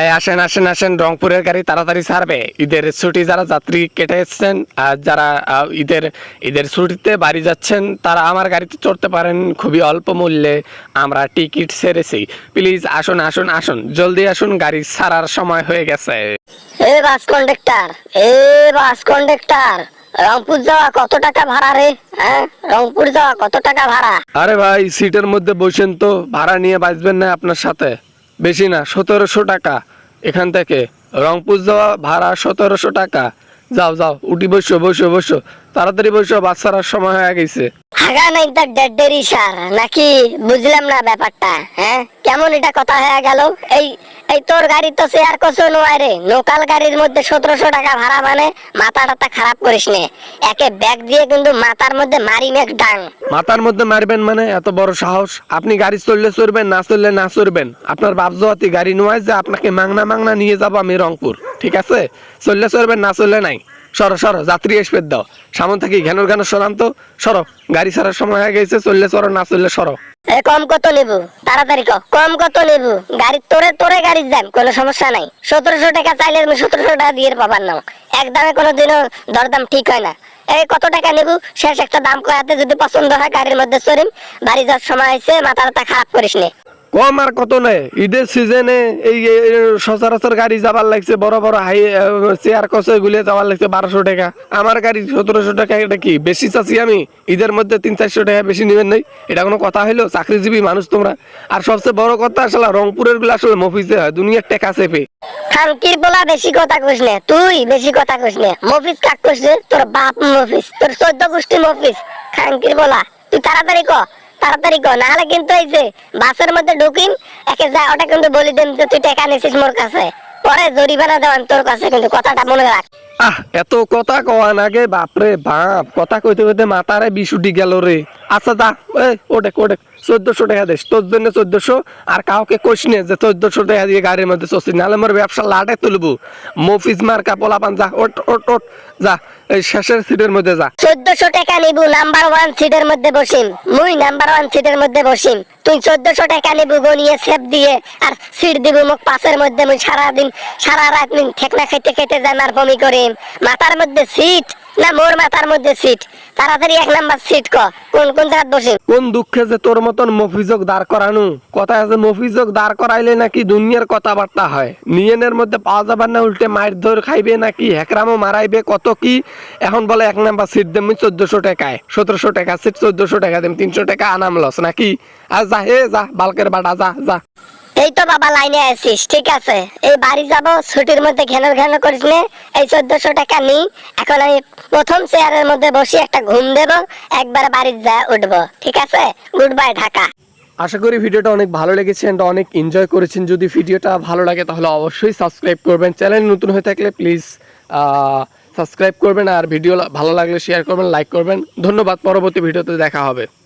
এই আসেন আসেন আসেন, রংপুরের গাড়ি তাড়াতাড়ি ছাড়বে। ঈদের ছুটি যারা যাত্রী কেটে এসছেন আর যারা ঈদের ঈদের ছুটিতে বাড়ি যাচ্ছেন তারা আমার গাড়িতে চড়তে পারেন খুবই অল্প মূল্যে। আমরা টিকিট ছেড়েছি, প্লিজ আসুন আসুন আসুন, জলদি আসুন, গাড়ি ছাড়ার সময় হয়ে গেছে। এ বাস কন্ডাক্টর, এ বাস কন্ডাক্টর, রংপুর যাওয়া কত টাকা ভাড়া রে? হ্যাঁ, রংপুর যাওয়া কত টাকা ভাড়া? আরে ভাই, সিটের মধ্যে বসেন তো, ভাড়া নিয়ে বাঁচবেন না আপনার সাথে। বেশি না, 1700 টাকা। এখান থেকে রংপুর যাওয়া ভাড়া 1700 টাকা। যাও যাও, উঠি, বসো বসো বসো, তাড়াতাড়ি বসো, বাচ্চার সময় হয়ে গেছে। হাগা নাই তার ডেডেরি সার নাকি? বুঝলাম না ব্যাপারটা। হ্যাঁ, কেমন এটা কথা হয়ে গেল? এই এই তোর গাড়ি তো শেয়ার করছো নয় রে, লোকাল গাড়ির মধ্যে 1700 টাকা ভাড়া, মানে মাথাটা খারাপ করিস নে। একে ব্যাগ দিয়ে কিন্তু মাথার মধ্যে মারি মেক ডাং। মাথার মধ্যে মারবেন মানে? এত বড় সাহস! আপনি গাড়ি চললে চড়বেন, না চললে না চড়বেন। আপনার বাপ জোয়াতি গাড়ি নয় যে আপনাকে মাংনা মাংনা নিয়ে যাবো আমি রংপুর, ঠিক আছে? চললে চড়বেন, না চললে নাই। সরো সরো, যাত্রী এসপেদ দাও সামন থাকি, ঘ্যানোর ঘ্যানো সরান তো, সরো। গাড়ি ছাড়ার সময় হয়ে গেছে, চললে চড়ো, না চললে সরো। এ কম কত নেবো? তাড়াতাড়ি কম কত নেবো? গাড়ি তোরে তোরে গাড়ির দাম কোনো সমস্যা নাই। 1700 টাকা চাইলে আমি 1700 টাকা দিয়ে পাবার না। একদমে কোনোদিনও দরদাম ঠিক হয় না। এই কত টাকা নেবো? শেষ একটা দাম কয়াতে যদি পছন্দ হয় গাড়ির মধ্যে চড়িম। বাড়ি যাওয়ার সময় হয়েছে, মাথা খারাপ করিস নে। কম আর কত নেই? ঈদের সিজনে এই সচরাচর গাড়ি যাবার লাগছে, বড় বড় হাই চেয়ার কসে গুলিয়ে যাওয়ার লাগছে 1200 টাকা। আমার গাড়ি 1700 টাকা, এটা কি বেশি চাচ্ছি আমি? ঈদের মধ্যে 300-400 টাকা বেশি নেবেন নাই? এটা কোনো কথা হইলো? চাকরিজীবী মানুষ তোমরা। আর সবচেয়ে বড় কথা, আসলে রংপুরের গুলো আসলে মফিজে হয়, দুনিয়ার টেকা চেপে। খানকির বলা বেশি কথা কইস নে, তুই বেশি কথা কইস নে। মফিজ কাক কইছে? তোর বাপ মফিজ, তোর 14 গোষ্ঠী মফিজ। খানকির বলা, তুই তাড়াতাড়ি ক, নাহলে কিন্তু এই যে বাসের মধ্যে ঢুকিম, একে যা ওটা কিন্তু বলি দেন যে তুই টাকা নিছিস মোর কাছে, পরে জরিমানা দেওয়ান তোর কাছে, কিন্তু কথাটা মনে রাখ। এত কথা কওয়ান আগে, বাপরে বাপ, কথা কইতে কইতে মাথারে বিশুটি গেল রে। আচ্ছা যা, ওটে 1400 টাকা দিস, তোর জন্য 1400। আর কাউকে কইস নে যে 1400 টাকা দিয়ে গাড়ির মধ্যে চলছি, নাহলে মোর ব্যবসা লাটে তুলবো। মফিজ মার্কা পোলাপান, যা ওট ওট ওট, যা এই শেষের সিটের মধ্যে যা। 1400 টাকা নিবু, নাম্বার 1 সিটের মধ্যে বসিম। মুই নাম্বার 1 সিটের মধ্যে বসিম। তুই 1400 টাকা নিবু গনিয়ে সেপ দিয়ে, আর সিট দিব মুখ পাশের মধ্যে। মুই সারা রাত ঠেকনা খাইতে খাইতে যান আর বমি করিম। মাথার মধ্যে সিট না মোর মাথার মধ্যে সিট? তাড়াতাড়ি 1 নাম্বার সিট ক, কোন জায়গায় বসিম? কোন দুঃখে যে তোর মতন মফিজক দাঁড় করানো। কথা আছে, মফিজক দাঁড় করাইলে নাকি দুনিয়ার কথাবার্তা হয়। নিয়নের মধ্যে পাওয়া যাবার না, উল্টে মায়ের ধর খাইবে নাকি, হেকরামও মারাইবে, কত কি। এখন বলে 1 নাম্বার সিট দেম 1400 টাকায়। 1700 টাকা সিট, 1400 টাকা দেম, 300 টাকা আনাম লস নাকি? আর যা, যা বালকের বাটা, যা যা। এই তো বাবা লাইনে আছিস, ঠিক আছে। এই বাড়ি যাব, ছুটির মধ্যে ঘেনো করিস নে। এই 1400 টাকা নি, এখন আমি প্রথম চেয়ারের মধ্যে বসে একটা ঘুম দেব, একবার বাড়ি যা উঠবো, ঠিক আছে? Good bye Dhaka. আশা করি ভিডিওটা অনেক ভালো লেগেছে এন্ড অনেক এনজয় করেছেন। যদি ভিডিওটা ভালো লাগে তাহলে অবশ্যই সাবস্ক্রাইব করবেন। চ্যানেল নতুন হয়ে থাকলে প্লিজ সাবস্ক্রাইব করবেন, আর ভিডিও ভালো লাগলে শেয়ার করবেন, লাইক করবেন। ধন্যবাদ, পরবর্তী ভিডিওতে দেখা হবে।